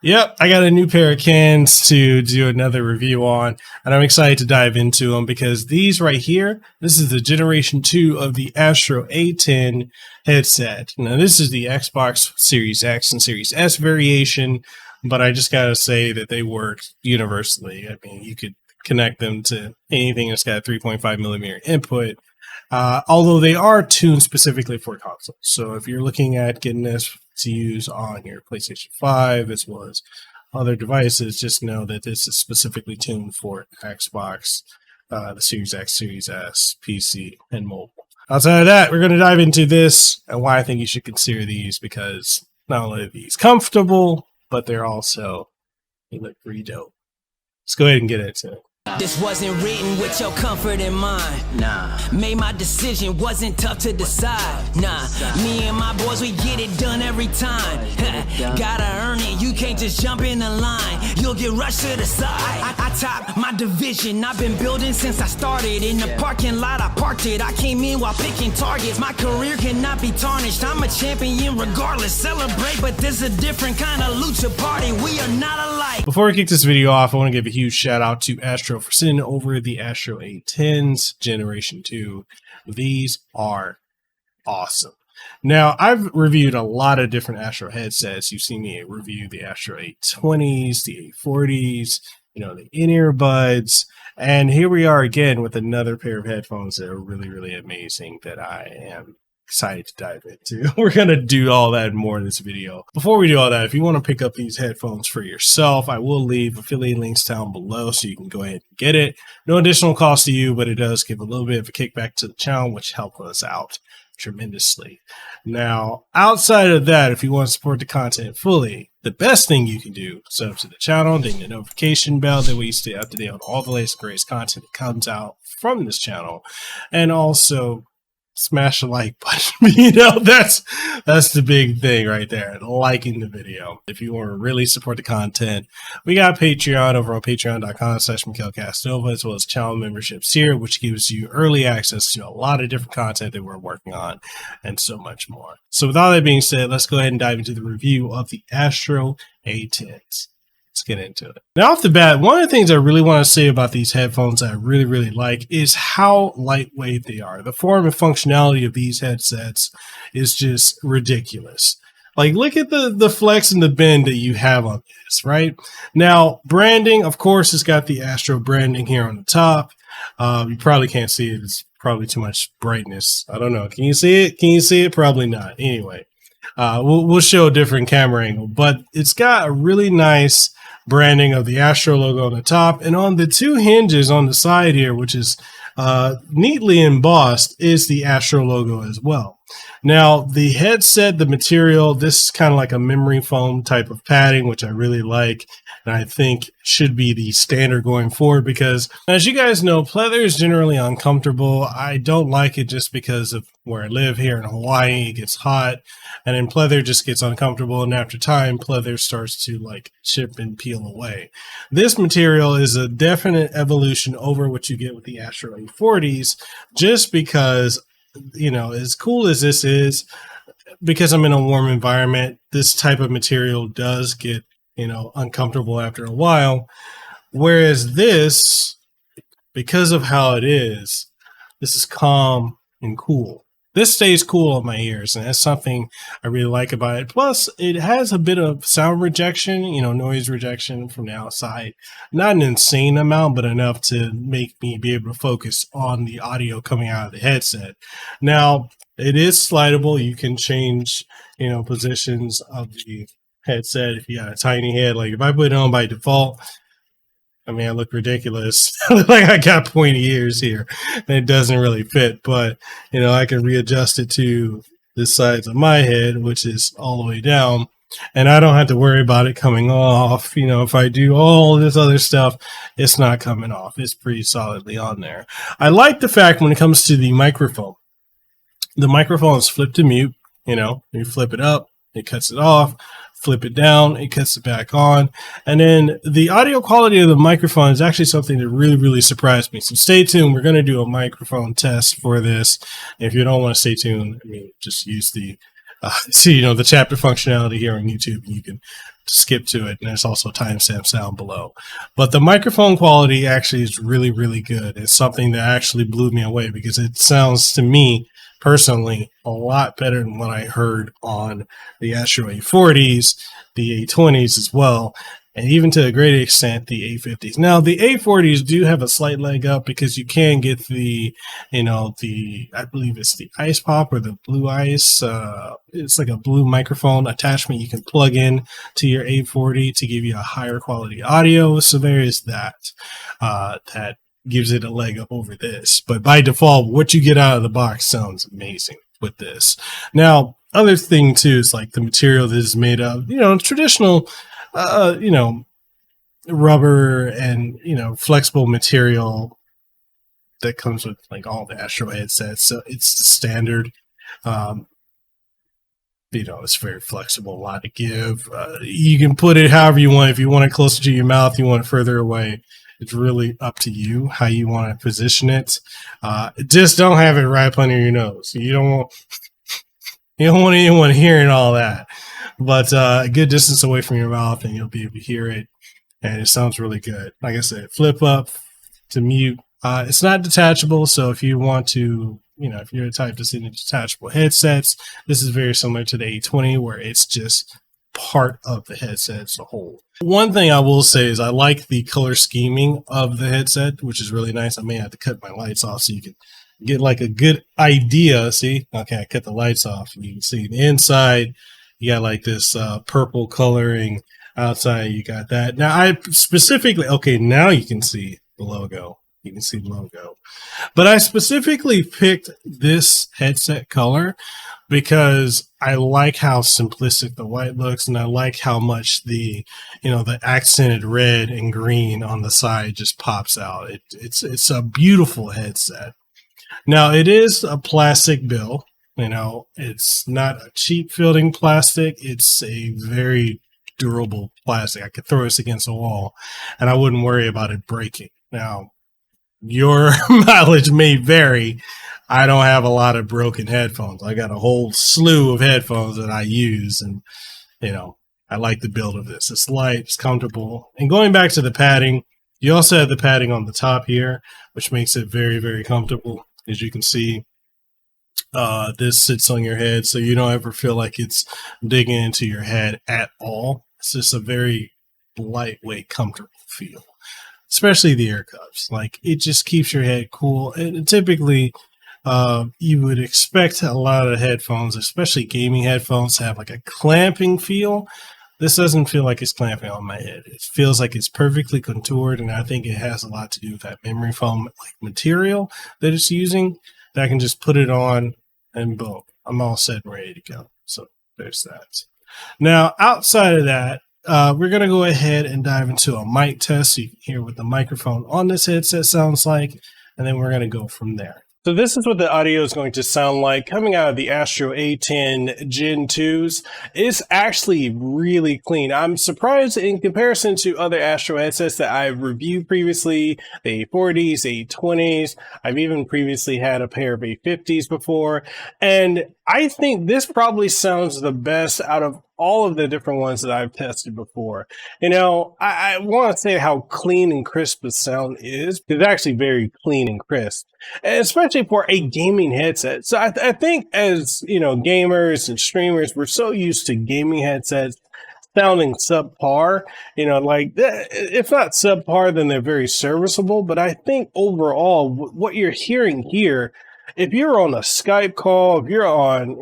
Yep, I got a new pair of cans to do another review on, and I'm excited to dive into them because these right here, this is the Generation 2 of the Astro A10 headset. Now, this is the Xbox Series X and Series S variation, but I just gotta say that they work universally. I mean, you could connect them to anything that's got a 3.5 millimeter input, although they are tuned specifically for consoles. So if you're looking at getting this to use on your PlayStation 5 as well as other devices, just know that this is specifically tuned for Xbox, the Series X, Series S, PC, and mobile. Outside of that, we're going to dive into this and why I think you should consider these, because not only are these comfortable, but they look pretty dope. Let's go ahead and get into it. This wasn't written with your comfort in mind. Nah. Made my decision, wasn't tough to decide. Nah. Me and my boys, we get it done every time. Gotta earn it, you can't just jump in the line. You'll get rushed to the side. I top my division, I've been building since I started. In the parking lot, I parked it. I came in while picking targets. My career cannot be tarnished. I'm a champion regardless. Celebrate, but this is a different kind of lucha party. We are not alike. Before we kick this video off, I want to give a huge shout out to Astro for sending over the Astro A10s Generation 2. These are awesome. Now, I've reviewed a lot of different Astro headsets. You've seen me review the Astro A20s, the A40s, the in-ear buds, and here we are again with another pair of headphones that are really, really amazing that I am excited to dive into. We're going to do all that and more in this video. Before we do all that, if you want to pick up these headphones for yourself, I will leave affiliate links down below so you can go ahead and get it. No additional cost to you, but it does give a little bit of a kickback to the channel, which helps us out tremendously. Now, outside of that, if you want to support the content fully, the best thing you can do, sub to the channel, ding the notification bell, that way you stay up to date on all the latest greatest content that comes out from this channel, and also smash the like button. That's the big thing right there, liking the video. If you want to really support the content, we got Patreon over on patreon.com/Mekel Kasanova, as well as channel memberships here, which gives you early access to a lot of different content that we're working on and so much more. So with all that being said, let's go ahead and dive into the review of the Astro A10s. Let's get into it. Now, off the bat, one of the things I really want to say about these headphones that I really, really like is how lightweight they are. The form and functionality of these headsets is just ridiculous. Like, look at the flex and the bend that you have on this, right? Now, branding, of course, it's got the Astro branding here on the top. You probably can't see it. It's probably too much brightness. I don't know. Can you see it? Can you see it? Probably not. Anyway, we'll show a different camera angle, but it's got a really nice branding of the Astro logo on the top, and on the two hinges on the side here, which is neatly embossed, is the Astro logo as well. Now, the headset, the material, this is kind of like a memory foam type of padding, which I really like, and I think should be the standard going forward, because as you guys know, pleather is generally uncomfortable. I don't like it just because of where I live here in Hawaii. It gets hot, and then pleather just gets uncomfortable, and after time, pleather starts to like chip and peel away. This material is a definite evolution over what you get with the Astro A40s, just because, as cool as this is, because I'm in a warm environment, this type of material does get uncomfortable after a while. Whereas this, because of how it is, this is calm and cool. This stays cool on my ears, and that's something I really like about it. Plus, it has a bit of sound rejection, noise rejection from the outside. Not an insane amount, but enough to make me be able to focus on the audio coming out of the headset. Now, it is slidable. You can change, positions of the headset if you got a tiny head. Like if I put it on by default, I mean, I look ridiculous. I look like I got pointy ears here, and it doesn't really fit. But, I can readjust it to the sides of my head, which is all the way down, and I don't have to worry about it coming off. If I do all this other stuff, it's not coming off. It's pretty solidly on there. I like the fact when it comes to the microphone is flip to mute. You flip it up, it cuts it off. Flip it down, it cuts it back on. And then the audio quality of the microphone is actually something that really, really surprised me. So stay tuned. We're going to do a microphone test for this. If you don't want to stay tuned, just use the So, the chapter functionality here on YouTube, you can skip to it, and there's also timestamps down below. But the microphone quality actually is really, really good. It's something that actually blew me away because it sounds to me personally a lot better than what I heard on the Astro A40s, the A20s as well, and even to a great extent the A50s. Now the A40s do have a slight leg up because you can get the I believe it's the Ice Pop or the Blue Ice. It's like a blue microphone attachment you can plug in to your A40 to give you a higher quality audio. So there is that. That gives it a leg up over this. But by default, what you get out of the box sounds amazing with this. Now, other thing too is like the material that is made of, traditional, rubber and, flexible material that comes with like all the Astro headsets. So it's the standard. It's very flexible, a lot to give. You can put it however you want. If you want it closer to your mouth, you want it further away. It's really up to you how you want to position it. Just don't have it right up under your nose. You don't want anyone hearing all that. But a good distance away from your mouth, and you'll be able to hear it. And it sounds really good. Like I said, flip up to mute. It's not detachable, so if you want to, if you're the type to see detachable headsets, this is very similar to the A20, where it's just part of the headset as a whole. One thing I will say is I like the color scheming of the headset, which is really nice. I may have to cut my lights off so you can get like a good idea. See, okay, I cut the lights off. You can see the inside. You got like this purple coloring. Outside, you got that. Now, I specifically, okay, now you can see the logo. You can see the logo. But I specifically picked this headset color because I like how simplistic the white looks, and I like how much the accented red and green on the side just pops out. It's a beautiful headset. Now, it is a plastic bill. It's not a cheap fitting plastic. It's a very durable plastic. I could throw this against a wall and I wouldn't worry about it breaking. Now, your mileage may vary. I don't have a lot of broken headphones. I got a whole slew of headphones that I use, and I like the build of this. It's light, it's comfortable. And going back to the padding, you also have the padding on the top here, which makes it very, very comfortable. As you can see, this sits on your head, so you don't ever feel like it's digging into your head at all. It's just a very lightweight, comfortable feel, especially the ear cuffs. Like, it just keeps your head cool. And typically, you would expect a lot of headphones, especially gaming headphones, to have like a clamping feel. This doesn't feel like it's clamping on my head. It feels like it's perfectly contoured, and I think it has a lot to do with that memory foam like material that it's using. That I can just put it on and boom, I'm all set and ready to go. So there's that. Now, outside of that, we're going to go ahead and dive into a mic test so you can hear what the microphone on this headset sounds like, and then we're going to go from there. So this is what the audio is going to sound like coming out of the Astro A10 Gen 2s. It's actually really clean. I'm surprised in comparison to other Astro headsets that I've reviewed previously, the A40s, A20s. I've even previously had a pair of A50s before. And I think this probably sounds the best out of all of the different ones that I've tested before. I want to say how clean and crisp the sound is. It's actually very clean and crisp, especially for a gaming headset. So I think as, gamers and streamers, we're so used to gaming headsets sounding subpar, if not subpar, then they're very serviceable. But I think overall, what you're hearing here, if you're on a Skype call, if you're on,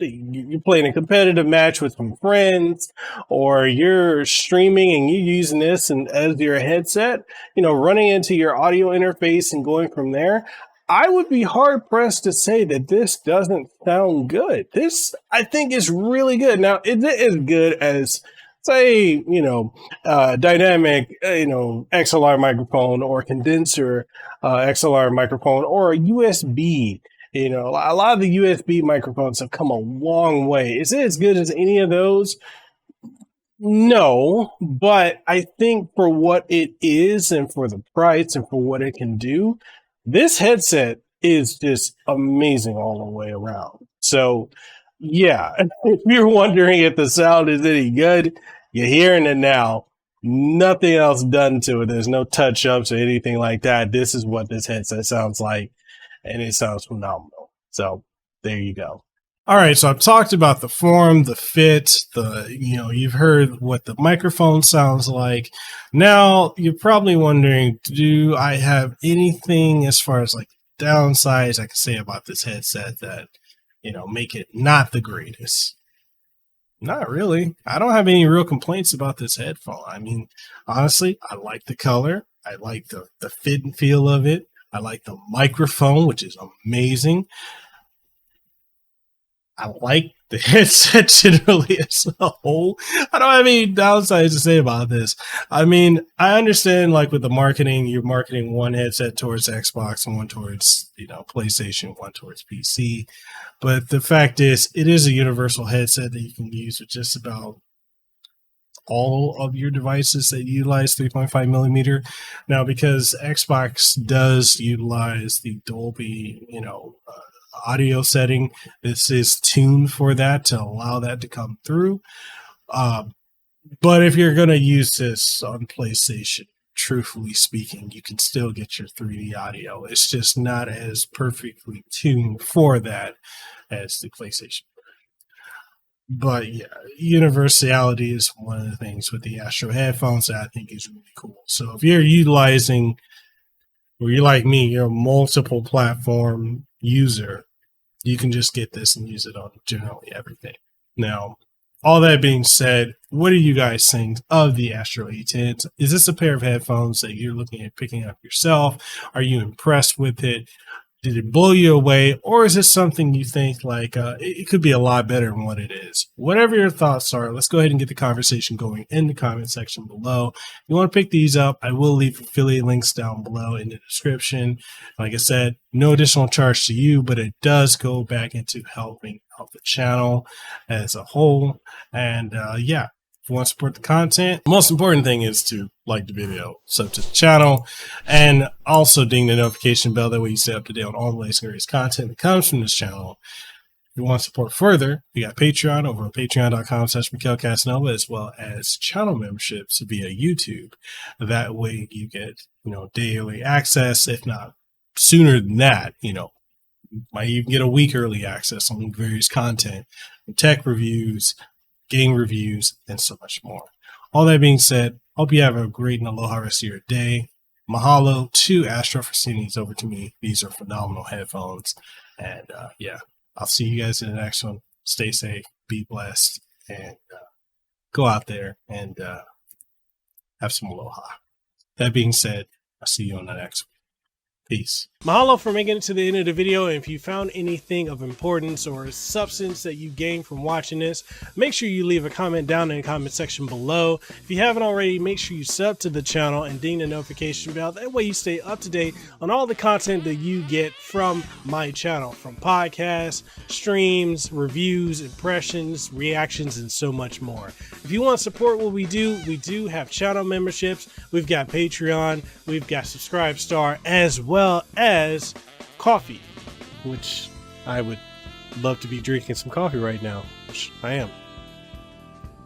you're playing a competitive match with some friends, or you're streaming and you're using this and as your headset, running into your audio interface and going from there, I would be hard pressed to say that this doesn't sound good. This, I think, is really good. Now, is it as good as, say, dynamic, XLR microphone or condenser XLR microphone or a USB? A lot of the USB microphones have come a long way. Is it as good as any of those? No, but I think for what it is and for the price and for what it can do, this headset is just amazing all the way around. So Yeah, if you're wondering if the sound is any good, you're hearing it now. Nothing else done to it. There's no touch ups or anything like that. This is what this headset sounds like, and it sounds phenomenal. So there you go. All right, so I've talked about the form, the fit, you've heard what the microphone sounds like. Now you're probably wondering, do I have anything as far as like downsides I can say about this headset that, make it not the greatest? Not really. I don't have any real complaints about this headphone. I mean, honestly, I like the color. I like the fit and feel of it. I like the microphone, which is amazing. I like the headset generally as a whole. I don't have any downsides to say about this. I mean, I understand like with the marketing, you're marketing one headset towards Xbox and one towards, PlayStation, one towards PC. But the fact is, it is a universal headset that you can use with just about all of your devices that utilize 3.5 millimeter. Now, because Xbox does utilize the Dolby, audio setting, this is tuned for that to allow that to come through. But if you're going to use this on PlayStation, truthfully speaking, you can still get your 3D audio. It's just not as perfectly tuned for that as the PlayStation. But yeah, universality is one of the things with the Astro headphones that I think is really cool. So if you're utilizing, or you're like me, you're a multiple platform user, you can just get this and use it on generally everything. Now, all that being said, what do you guys think of the Astro A10? Is this a pair of headphones that you're looking at picking up yourself? Are you impressed with it? Did it blow you away? Or is this something you think like it could be a lot better than what it is? Whatever your thoughts are, let's go ahead and get the conversation going in the comment section below. If you want to pick these up, I will leave affiliate links down below in the description. Like I said, no additional charge to you, but it does go back into helping out the channel as a whole. And yeah. If you want to support the content, the most important thing is to like the video, sub to the channel, and also ding the notification bell. That way you stay up to date on all the latest and greatest content that comes from this channel. If you want to support further, we got Patreon over at patreon.com/Mekel Kasanova, as well as channel memberships via YouTube. That way you get, daily access, if not sooner than that, might even get a week early access on various content, tech reviews, game reviews, and so much more. All that being said, hope you have a great and aloha rest of your day. Mahalo to Astro for sending these over to me. These are phenomenal headphones. And yeah, I'll see you guys in the next one. Stay safe, be blessed, and go out there and have some aloha. That being said, I'll see you on the next one. Peace. Mahalo for making it to the end of the video. And if you found anything of importance or substance that you gained from watching this, make sure you leave a comment down in the comment section below. If you haven't already, make sure you sub to the channel and ding the notification bell. That way you stay up to date on all the content that you get from my channel, from podcasts, streams, reviews, impressions, reactions, and so much more. If you want to support what we do have channel memberships. We've got Patreon, we've got Subscribestar, as well as coffee, which I would love to be drinking some coffee right now, which I am.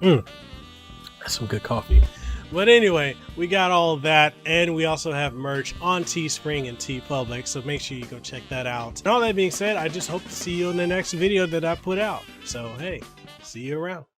That's some good coffee. But anyway, we got all of that, and we also have merch on Teespring and TeePublic, so make sure you go check that out. And all that being said, I just hope to see you in the next video that I put out. So hey, see you around.